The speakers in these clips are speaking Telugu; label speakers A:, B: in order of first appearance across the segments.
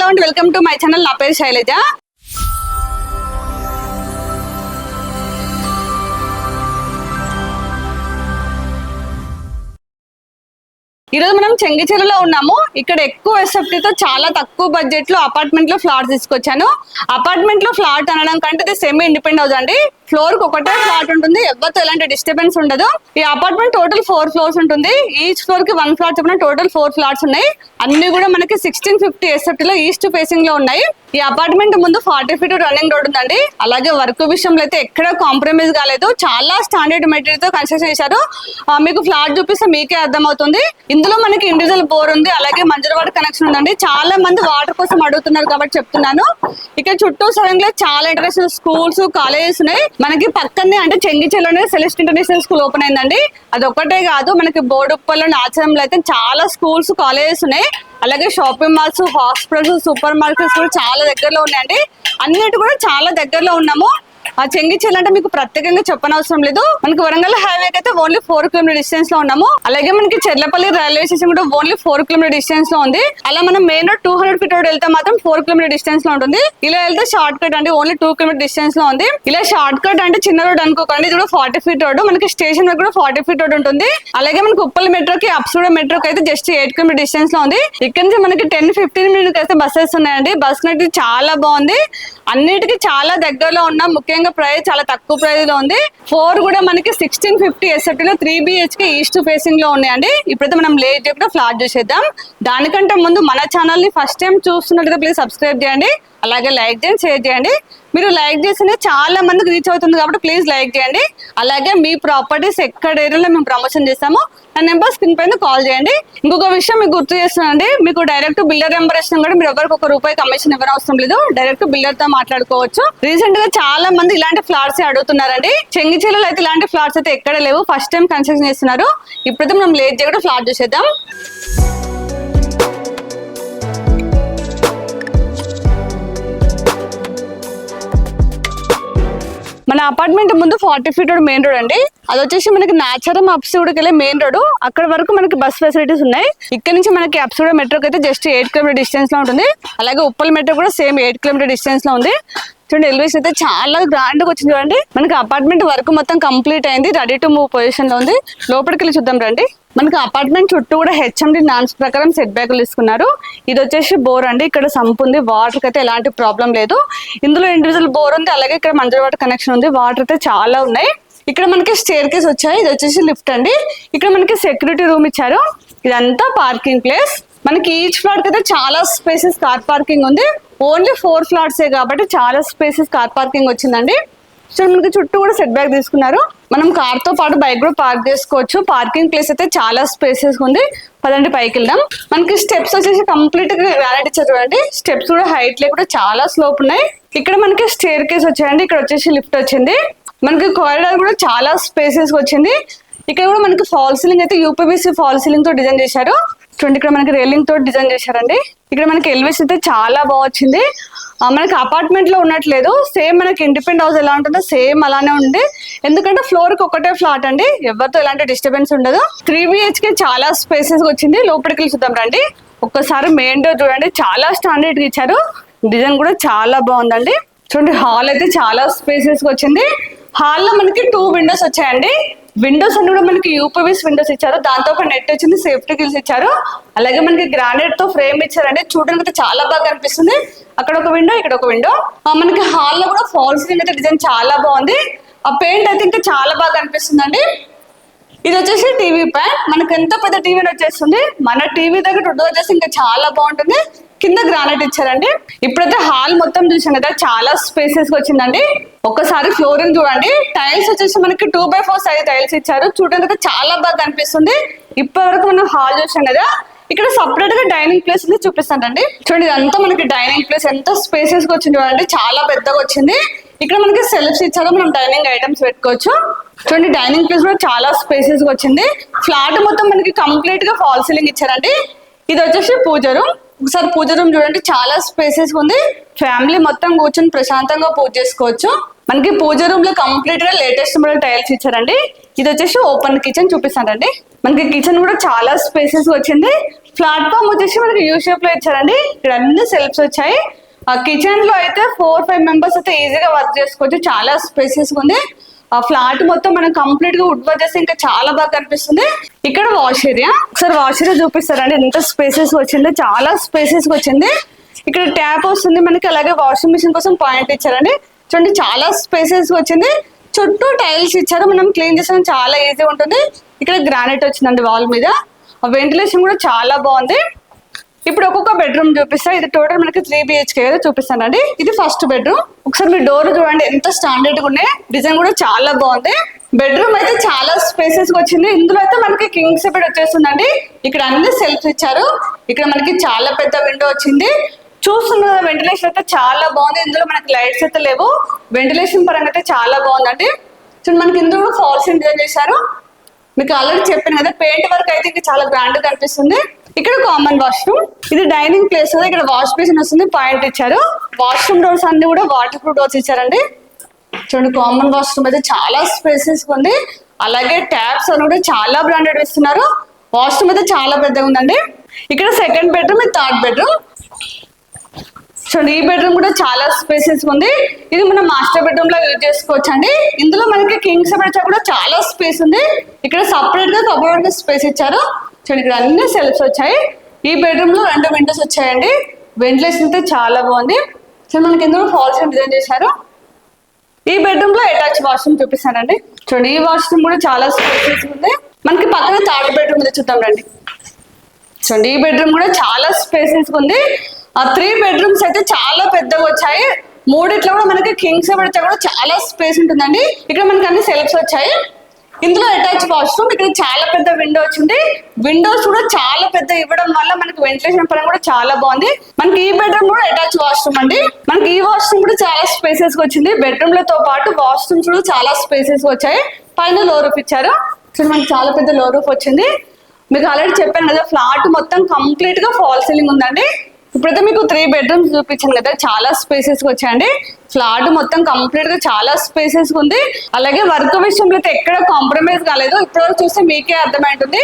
A: Hello and welcome to my channel. నా పేరు శైలజ. ఈరోజు మనం చెంగిచెరులో ఉన్నాము. ఇక్కడ ఎక్కువ ఎస్ఎఫ్టీతో చాలా తక్కువ బడ్జెట్ లో అపార్ట్మెంట్ లో ఫ్లాట్ తీసుకొచ్చాను. అపార్ట్మెంట్ లో ఫ్లాట్ అనడం కంటే ఇది సెమీ ఇండిపెండెంట్ హౌస్ అండి. ఫ్లోర్ కి ఒకటే ఫ్లాట్ ఉంటుంది, ఎవరితో ఎలాంటి డిస్టర్బెన్స్ ఉండదు. ఈ అపార్ట్మెంట్ టోటల్ 4 ఫ్లోర్స్ ఉంటుంది. ఈచ్ ఫ్లోర్ కి 1 ఫ్లాట్ చెప్పిన టోటల్ 4 ఫ్లాట్స్ ఉన్నాయి. అన్ని కూడా మనకి 1650 ఎస్ఎఫ్టీ లో ఈస్ట్ ఫేసింగ్ లో ఉన్నాయి. ఈ అపార్ట్మెంట్ ముందు 40 ఫీట్ రన్నింగ్ రోడ్ ఉందండి. అలాగే వర్క్ విషయంలో అయితే ఎక్కడ కాంప్రమైజ్ కాలేదు. చాలా స్టాండర్డ్ మెటీరియల్ తో కన్స్ట్రక్షన్ చేశారు. మీకు ఫ్లాట్ చూపిస్తే మీకే అర్థమవుతుంది. ఇందులో మనకి ఇండివిజువల్ బోర్ ఉంది, అలాగే మంజూరు వాటర్ కనెక్షన్ ఉందండి. చాలా మంది వాటర్ కోసం అడుగుతున్నారు కాబట్టి చెప్తున్నాను. ఇక్కడ చుట్టూ సడన్ గా చాలా ఇంటర్నేషనల్ స్కూల్స్, కాలేజెస్ ఉన్నాయి. మనకి పక్కనే అంటే చెంగిచెర్లోనే సెలెస్ట్ ఇంటర్నేషనల్ స్కూల్ ఓపెన్ అయిందండి. అది ఒక్కటే కాదు, మనకి బోడుప్పల్లో, నాచరంలో అయితే చాలా స్కూల్స్, కాలేజెస్ ఉన్నాయి. అలాగే shopping malls, hospitals, super markets కూడా చాలా దగ్గరలో ఉన్నాయండి. అన్నిటి కూడా చాలా దగ్గరలో ఉన్నాము. ఆ చెంగిచెర్ల అంటే మీకు ప్రత్యేకంగా చెప్పనవసరం లేదు. మనకి వరంగల్ హైవే అయితే ఓన్లీ 4 కిలోమీటర్ డిస్టెన్స్ లో ఉన్నాము. అలాగే మనకి చెర్లపల్లి రైల్వే స్టేషన్ కూడా ఓన్లీ 4 కిలోమీటర్ డిస్టెన్స్ లో ఉంది. అలా మనం మెయిన్ రోడ్ 200 ఫీట్ రోడ్ వెళ్తే మాత్రం 4 కిలోమీటర్ డిస్టెన్స్ లో ఉంటుంది. ఇలా వెళ్తే షార్ట్ కట్ అంటే ఓన్లీ 2 కిలోమీటర్ డిస్టెన్స్ లో ఉంది. ఇలా షార్ట్ కట్ అంటే చిన్న రోడ్ అనుకోకండి, ఇది కూడా 40 ఫీట్ రోడ్. మనకి స్టేషన్ వరకు కూడా 40 ఫీట్ రోడ్ ఉంటుంది. అలాగే మనకి ఉప్పల్ మెట్రోకి, అప్సూడ మెట్రోకి అయితే జస్ట్ 8 కిలోమీటర్ డిస్టెన్స్ లో ఉంది. ఇక్కడ నుంచి మనకి 10-15 మినిట్స్ అయితే బస్సెస్ ఉన్నాయండి. బస్ కనెక్ట్ చాలా బాగుంది. అన్నిటికీ చాలా దగ్గరలో ఉన్నాం. ముఖ్యంగా ప్రైస్ చాలా తక్కువ ప్రైస్ లో ఉంది. 4 కూడా మనకి 1650 ఎస్ఎఫ్టీ లో 3 BHK ఈస్ట్ ఫేసింగ్ లో ఉన్నాయండి. ఇప్పుడైతే మనం లేట్ చెప్పిన ఫ్లాట్ చూసేద్దాం. దానికంటే ముందు మన ఛానల్ ని ఫస్ట్ టైం చూస్తున్నట్లయితే ప్లీజ్ సబ్స్క్రైబ్ చేయండి. అలాగే లైక్ చేయండి, షేర్ చేయండి. మీరు లైక్ చేస్తేనే చాలా మందికి రీచ్ అవుతుంది కాబట్టి ప్లీజ్ లైక్ చేయండి. అలాగే మీ ప్రాపర్టీస్ ఎక్కడ ఏరియాలో మేము ప్రమోషన్ చేస్తాము, నా నెంబర్ స్క్రీన్ పైన కాల్ చేయండి. ఇంకొక విషయం మీకు గుర్తు చేస్తున్నానండి, మీకు డైరెక్ట్ బిల్డర్ నెంబర్ ఇచ్చినా కూడా మీరు ఎవరికి ₹1 కమిషన్ ఇవ్వనవసరం లేదు. డైరెక్ట్ బిల్డర్ తో మాట్లాడుకోవచ్చు. రీసెంట్ గా చాలా మంది ఇలాంటి ఫ్లాట్స్ అడుగుతున్నారండి. చెంగిచెర్లలో అయితే ఇలాంటి ఫ్లాట్స్ అయితే ఎక్కడ లేవు, ఫస్ట్ టైం కన్స్ట్రక్షన్ చేస్తున్నారు. ఇప్పుడైతే మనం లేట్ చేయకుండా ఫ్లాట్ చూసేద్దాం. మన అపార్ట్మెంట్ ముందు 40 ఫీట్ రోడ్ మెయిన్ రోడ్ అండి. అది వచ్చేసి మనకి నాచారం, అప్సూడకి వెళ్ళే మెయిన్ రోడ్. అక్కడ వరకు మనకి బస్ ఫెసిలిటీస్ ఉన్నాయి. ఇక్కడ నుంచి మనకి అప్సూడ మెట్రోకి అయితే జస్ట్ 8 కిలోమీటర్ డిస్టెన్స్ లో ఉంటుంది. అలాగే ఉప్పల్ మెట్రో కూడా సేమ్ 8 కిలోమీటర్ డిస్టెన్స్ లో ఉంది. చూడండి, ఎలివేషన్ అయితే చాలా గ్రాండ్ గా వచ్చింది. చూడండి, మనకి అపార్ట్మెంట్ వర్క్ మొత్తం కంప్లీట్ అయింది, రెడీ టు మూవ్ పొజిషన్ లో ఉంది. లోపలికి వెళ్ళి చూద్దాం రండి. మనకి అపార్ట్మెంట్ చుట్టూ కూడా HMD నాన్స్ ప్రకారం సెట్ బ్యాక్లు తీసుకున్నారు. ఇది వచ్చేసి బోర్ అండి. ఇక్కడ సంప్ ఉంది, వాటర్ అయితే ఎలాంటి ప్రాబ్లం లేదు. ఇందులో ఇండివిజువల్ బోర్ ఉంది, అలాగే ఇక్కడ మంజూరు వాటర్ కనెక్షన్ ఉంది. వాటర్ అయితే చాలా ఉన్నాయి. ఇక్కడ మనకి స్టేర్ కేస్ వచ్చాయి. ఇది వచ్చేసి లిఫ్ట్ అండి. ఇక్కడ మనకి సెక్యూరిటీ రూమ్ ఇచ్చారు. ఇదంతా పార్కింగ్ ప్లేస్. మనకి ఈచ్ ఫ్లాట్ అయితే చాలా స్పేసెస్ కార్ పార్కింగ్ ఉంది. ఓన్లీ 4 ఫ్లాట్సే కాబట్టి చాలా స్పేసెస్ కార్ పార్కింగ్ వచ్చిందండి. సో మనకి చుట్టూ కూడా సెట్ బ్యాక్ తీసుకున్నారు. మనం కార్ తో పాటు బైక్ కూడా పార్క్ చేసుకోవచ్చు. పార్కింగ్ ప్లేస్ అయితే చాలా స్పేసెస్ ఉంది. పదండి పైకి వెళ్దాం. మనకి స్టెప్స్ వచ్చేసి కంప్లీట్ గా గ్రానైట్ ఇచ్చారు. చూడండి, స్టెప్స్ కూడా హైట్ లో కూడా చాలా స్లోప్ ఉన్నాయి. ఇక్కడ మనకి స్టేర్ కేస్ వచ్చాయండి. ఇక్కడ వచ్చేసి లిఫ్ట్ వచ్చింది. మనకి కారిడార్ కూడా చాలా స్పేసెస్ వచ్చింది. ఇక్కడ కూడా మనకి ఫాల్ సీలింగ్ అయితే UPVC ఫాల్ సీలింగ్ తో డిజైన్ చేశారు. చూడండి, ఇక్కడ మనకి రైలింగ్ తోటి డిజైన్ చేశారండి. ఇక్కడ మనకి ఎలివేషన్ అయితే చాలా బాగా వచ్చింది. మనకి అపార్ట్మెంట్ లో ఉన్నట్లేదు, సేమ్ మనకి ఇండిపెండెంట్ హౌస్ ఎలా ఉంటుందో సేమ్ అలానే ఉంది. ఎందుకంటే ఫ్లోర్ కి ఒకటే ఫ్లాట్ అండి, ఎవరితో ఎలాంటి డిస్టర్బెన్స్ ఉండదు. 3 BHK చాలా స్పేసెస్ వచ్చింది. లోపలికి వెళ్ళి చూద్దాం రండి. ఒక్కసారి మెయిన్ డోర్ చూడండి, చాలా స్టాండర్డ్ గా ఇచ్చారు. డిజైన్ కూడా చాలా బాగుందండి. చూడండి, హాల్ అయితే చాలా స్పేసెస్ వచ్చింది. హాల్ లో మనకి 2 విండోస్ వచ్చాయండి. విండోస్ అన్ని కూడా మనకి UPVC విండోస్ ఇచ్చారు. దాంతో ఒక నెట్ వచ్చింది, సేఫ్టీ గిల్స్ ఇచ్చారు. అలాగే మనకి గ్రానైట్ తో ఫ్రేమ్ ఇచ్చారండి. చూడడానికి అయితే చాలా బాగా కనిపిస్తుంది. అక్కడ ఒక విండో, ఇక్కడ ఒక విండో. మనకి హాల్ లో కూడా ఫాల్ సీలింగ్ అయితే డిజైన్ చాలా బాగుంది. ఆ పెయింట్ అయితే ఇంకా చాలా బాగా కనిపిస్తుందండి. ఇది వచ్చేసి టీవీ ప్యాన్. మనకి ఎంత పెద్ద టీవీ వచ్చేస్తుంది. మన టీవీ దగ్గర డోర్ వచ్చేసి ఇంకా చాలా బాగుంటుంది. కింద గ్రానైట్ ఇచ్చారండి. ఇప్పుడైతే హాల్ మొత్తం చూసాం కదా, చాలా స్పేసెస్ వచ్చిందండి. ఒక్కసారి ఫ్లోరింగ్ చూడండి. టైల్స్ వచ్చేసి మనకి 2x4 సైజ్ టైల్స్ ఇచ్చారు. చూడడానికి చాలా బాగా కనిపిస్తుంది. ఇప్పటి వరకు మనం హాల్ చూసాం కదా, ఇక్కడ సపరేట్ గా డైనింగ్ ప్లేస్ ఉంది, చూపిస్తానండి. చూడండి, ఇదంతా మనకి డైనింగ్ ప్లేస్ ఎంత స్పేసెస్ గా వచ్చింది చూడండి, చాలా పెద్దగా వచ్చింది. ఇక్కడ మనకి సెల్ఫ్స్ ఇచ్చారు, మనం డైనింగ్ ఐటమ్స్ పెట్టుకోవచ్చు. చూడండి, డైనింగ్ ప్లేస్ కూడా చాలా స్పేసెస్ గా వచ్చింది. ఫ్లాట్ మొత్తం మనకి కంప్లీట్ గా ఫాల్ సీలింగ్ ఇచ్చారండి. ఇది వచ్చేసి పూజ రూమ్. ఒకసారి పూజ రూమ్ చూడండి, చాలా స్పేసెస్ ఉంది. ఫ్యామిలీ మొత్తం కూర్చొని ప్రశాంతంగా పూజ చేసుకోవచ్చు. మనకి పూజ రూమ్ లో కంప్లీట్ గా లేటెస్ట్ మోడల్ టైల్స్ ఇచ్చారండి. ఇది వచ్చేసి ఓపెన్ కిచెన్ చూపిస్తానండి. మనకి కిచెన్ కూడా చాలా స్పేసెస్ వచ్చింది. ప్లాట్ఫామ్ వచ్చేసి మనకి యూ షేప్ లో ఇచ్చారండి. ఇక్కడ అన్ని సెల్ఫ్స్ వచ్చాయి. కిచెన్ లో అయితే 4-5 మెంబర్స్ అయితే ఈజీగా వర్క్ చేసుకోవచ్చు. చాలా స్పేసెస్ ఉంది. ఆ ఫ్లాట్ మొత్తం మనం కంప్లీట్ గా వుడ్ వర్క్ చేస్తే ఇంకా చాలా బాగా కనిపిస్తుంది. ఇక్కడ వాష్ ఏరియా, ఒకసారి వాష్ ఏరియా చూపిస్తారండి. ఎంత స్పేసెస్ వచ్చింది, చాలా స్పేసెస్ వచ్చింది. ఇక్కడ ట్యాప్ వస్తుంది మనకి, అలాగే వాషింగ్ మిషన్ కోసం పాయింట్ ఇచ్చారండి. చూడండి చాలా స్పేసెస్ వచ్చింది. చుట్టూ టైల్స్ ఇచ్చారు, మనం క్లీన్ చేసాం చాలా ఈజీ ఉంటుంది. ఇక్కడ గ్రానైట్ వచ్చిందండి వాల్ మీద. వెంటిలేషన్ కూడా చాలా బాగుంది. ఇప్పుడు ఒక్కొక్క బెడ్రూమ్ చూపిస్తా. ఇది టోటల్ మనకి 3 BHK చూపిస్తానండి. ఇది ఫస్ట్ బెడ్రూమ్. ఒకసారి మీ డోర్ చూడండి ఎంత స్టాండర్డ్ గా ఉన్నాయి. డిజైన్ కూడా చాలా బాగుంది. బెడ్రూమ్ అయితే చాలా స్పేసెస్ వచ్చింది. ఇందులో అయితే మనకి కింగ్ సైజ్ బెడ్ వచ్చేస్తుందండి. ఇక్కడ అన్ని సెల్ఫ్స్ ఇచ్చారు. ఇక్కడ మనకి చాలా పెద్ద విండో వచ్చింది. చూస్తున్న వెంటిలేషన్ అయితే చాలా బాగుంది. ఇందులో మనకి లైట్స్ అయితే లేవు. వెంటిలేషన్ పరంగా అయితే చాలా బాగుందండి. సో మనకి ఇందులో ఫాల్స్ డిజైన్ చేశారు. మీకు ఆల్రెడీ చెప్పాను కదా, పెయింట్ వర్క్ అయితే ఇంకా చాలా గ్రాండ్ గా కనిపిస్తుంది. ఇక్కడ కామన్ వాష్రూమ్, ఇది డైనింగ్ ప్లేస్ కదా. ఇక్కడ వాష్ బేసిన్ వస్తుంది, పాయింట్ ఇచ్చారు. వాష్రూమ్ డోర్స్ అన్ని కూడా వాటర్ ప్రూఫ్ డోర్స్ ఇచ్చారండి. చూడండి కామన్ వాష్రూమ్ అయితే చాలా స్పేసెస్ ఉంది. అలాగే ట్యాప్స్ అని కూడా చాలా బ్రాండెడ్ ఇస్తున్నారు. వాష్రూమ్ అయితే చాలా పెద్దగా ఉందండి. ఇక్కడ సెకండ్ బెడ్రూమ్, ఇది థర్డ్ బెడ్రూమ్. చూడండి ఈ బెడ్రూమ్ కూడా చాలా స్పేసెస్ ఉంది. ఇది మనం మాస్టర్ బెడ్రూమ్ లో యూజ్ చేసుకోవచ్చు అండి. ఇందులో మనకి కింగ్ సైజ్ కూడా చాలా స్పేస్ ఉంది. ఇక్కడ సపరేట్ గా కబోర్డ్ స్పేస్ ఇచ్చారు. చూడండి ఇక్కడ అన్ని సెల్ఫ్స్ వచ్చాయి. ఈ బెడ్రూమ్ లో 2 విండోస్ వచ్చాయండి. వెంటిలేషన్ అయితే చాలా బాగుంది. సో మనకి ఇందులో ఫాల్స్ డిజైన్ చేశారు. ఈ బెడ్రూమ్ లో అటాచ్ వాష్రూమ్ చూపిస్తానండి. చూడండి ఈ వాష్రూమ్ కూడా చాలా స్పేసెస్ ఉంది. మనకి పక్కన థర్డ్ బెడ్రూమ్ ఉంది, చూద్దాం రండి. చూడండి ఈ బెడ్రూమ్ కూడా చాలా స్పేసెస్ ఉంది. ఆ 3 బెడ్రూమ్స్ అయితే చాలా పెద్దగా వచ్చాయి. 3 కూడా మనకి కింగ్ సైజ్ పెడితే కూడా చాలా స్పేస్ ఉంటుందండి. ఇక్కడ మనకి అన్ని సెల్ఫ్స్ వచ్చాయి. ఇందులో అటాచ్ వాష్రూమ్, ఇక్కడ చాలా పెద్ద విండో వచ్చింది. విండోస్ కూడా చాలా పెద్ద ఇవ్వడం వల్ల మనకి వెంటిలేషన్ పరంగా కూడా చాలా బాగుంది. మనకి ఈ బెడ్రూమ్ కూడా అటాచ్ వాష్రూమ్ అండి. మనకి ఈ వాష్రూమ్ కూడా చాలా స్పేసెస్ వచ్చింది. బెడ్రూమ్ లతో పాటు వాష్రూమ్స్ కూడా చాలా స్పేసెస్ వచ్చాయి. పైన లో రూఫ్ ఇచ్చారు. సో మనకి చాలా పెద్ద లో రూఫ్ వచ్చింది. మీకు ఆల్రెడీ చెప్పాను కదా, ఫ్లాట్ మొత్తం కంప్లీట్ గా ఫాల్ సీలింగ్ ఉందండి. ఇప్పుడైతే మీకు 3 బెడ్రూమ్స్ చూపించాను కదా, చాలా స్పేసెస్ వచ్చాయండి. ఫ్లాట్ మొత్తం కంప్లీట్ గా చాలా స్పేసెస్ ఉంది. అలాగే వర్క్ విషయంలో అయితే ఎక్కడ కాంప్రమైజ్ కాలేదు. ఇప్పటివరకు చూస్తే మీకే అర్థమైంటుంది.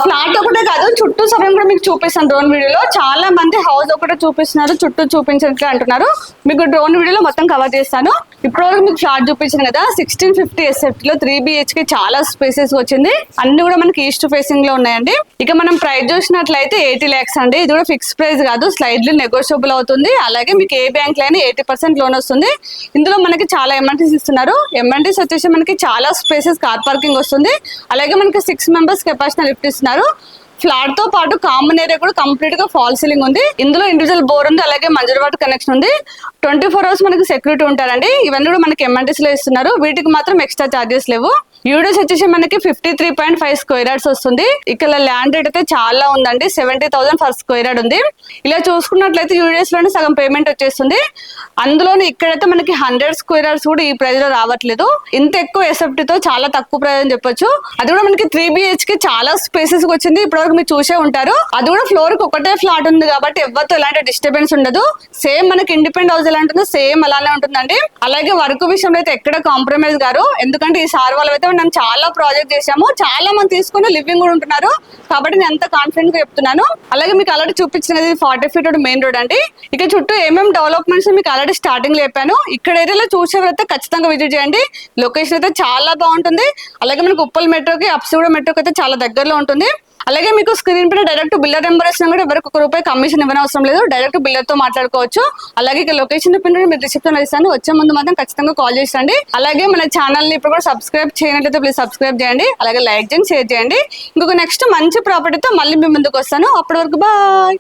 A: ఫ్లాట్ ఒకటే కాదు, చుట్టూ సమయం కూడా మీకు చూపిస్తాను డ్రోన్ వీడియోలో. చాలా మంది హౌస్ ఒకటే చూపిస్తున్నారు, చుట్టూ చూపించట్లే అంటున్నారు. మీకు డ్రోన్ వీడియోలో మొత్తం కవర్ చేస్తాను. ఇప్పటివరకు మీకు ఫ్లాట్ చూపించాను కదా, 1650 SFT లో 3 BHK చాలా స్పేసెస్ వచ్చింది. అన్ని కూడా మనకి ఈస్ట్ ఫేసింగ్ లో ఉన్నాయండి. ఇక మనం ప్రైస్ చూసినట్లయితే 80 lakhs అండి. ఇది కూడా ఫిక్స్ ప్రైస్ కాదు, స్లైడ్లీ నెగోషియబుల్ అవుతుంది. అలాగే మీకు ఏ బ్యాంక్ లో అయినా 80% లోన్ వస్తుంది. ఇందులో మనకి చాలా ఎమ్ఎన్టీస్ ఇస్తున్నారు. ఎమ్ఎన్టీస్ వచ్చేసి మనకి చాలా స్పేసెస్ కార్ పార్కింగ్ వస్తుంది. అలాగే మనకి 6 members కెపాసిటీ లిఫ్ట్ ఇస్తున్నారు. ఫ్లాట్ తో పాటు కామన్ ఏరియా కూడా కంప్లీట్ గా ఫాల్ సీలింగ్ ఉంది. ఇందులో ఇండివిజువల్ బోర్ ఉంది, అలాగే మంజూరు వాటర్ కనెక్షన్ ఉంది. 24 hours మనకి సెక్యూరిటీ ఉంటారండి. ఇవన్నీ కూడా మనకి ఎమ్ఎన్టీస్ లో ఇస్తున్నారు. వీటికి మాత్రం ఎక్స్ట్రా చార్జెస్ లేవు. యూడిఎస్ వచ్చేసి మనకి 53.5 square yards వస్తుంది. ఇక్కడ ల్యాండ్ రేట్ అయితే చాలా ఉందండి, 70,000 per square yard ఉంది. ఇలా చూసుకున్నట్లయితే యూడిఎస్ లోనే సగం పేమెంట్ వచ్చేస్తుంది. అందులోనే ఇక్కడైతే మనకి 100 square yards కూడా ఈ ప్రైస్ లో రావట్లేదు. ఇంత ఎక్కువ ఎస్ఎఫ్టీ తో చాలా తక్కువ ప్రైస్ అని చెప్పొచ్చు. అది కూడా మనకి 3 BHK చాలా స్పేసెస్ వచ్చింది. ఇప్పటివరకు మీరు చూసే ఉంటారు. అది కూడా ఫ్లోర్ కి ఒకటే ఫ్లాట్ ఉంది కాబట్టి ఎవరితో ఎలాంటి డిస్టర్బెన్స్ ఉండదు. సేమ్ మనకి ఇండిపెండెంట్ హౌస్ ఎలా ఉంటుందో సేమ్ అలానే ఉంటుందండి. అలాగే వర్క్ విషయంలో అయితే ఎక్కడ కాంప్రమైజ్ గారు, ఎందుకంటే ఈ సార్ వాళ్ళు అయితే మనం చాలా ప్రాజెక్ట్ చేసాము, చాలా మంది తీసుకుని లివింగ్ కూడా ఉంటున్నారు కాబట్టి నేను ఎంత కాన్ఫిడెంట్ గా చెప్తున్నాను. అలాగే మీకు ఆల్రెడీ చూపించినది 40 feet మెయిన్ రోడ్ అండి. ఇక చుట్టూ ఏమేమి డెవలప్మెంట్స్ మీకు ఆల్రెడీ స్టార్టింగ్ లో చెప్పాను. ఇక్కడ ఏరియాలో చూసేవారైతే ఖచ్చితంగా విజిట్ చేయండి. లొకేషన్ అయితే చాలా బాగుంటుంది. అలాగే మనకు ఉప్పల్ మెట్రోకి, అప్సిగూడ మెట్రోకి అయితే చాలా దగ్గరలో ఉంటుంది. అలాగే మీకు స్క్రీన్ పైన డైరెక్ట్ బిల్లర్ నెంబర్ వచ్చినా కూడా ఎవరికి ₹1 కమిషన్ ఇవ్వని అవసరం లేదు. డైరెక్ట్ బిల్లర్ తో మాట్లాడుకోవచ్చు. అలాగే ఇక లొకేషన్ పిన్ మీరు రిసెప్షన్ ఇస్తాను. వచ్చే ముందు మాత్రం ఖచ్చితంగా కాల్ చేసండి. అలాగే మన ఛానల్ ని ఇప్పుడు కూడా సబ్స్క్రైబ్ చేయనట్లయితే ప్లీజ్ సబ్స్క్రైబ్ చేయండి. అలాగే లైక్ చేయండి, షేర్ చేయండి. ఇంకొక నెక్స్ట్ మంచి ప్రాపర్టీతో మళ్ళీ మీ ముందుకు వస్తాను. అప్పటి వరకు బాయ్.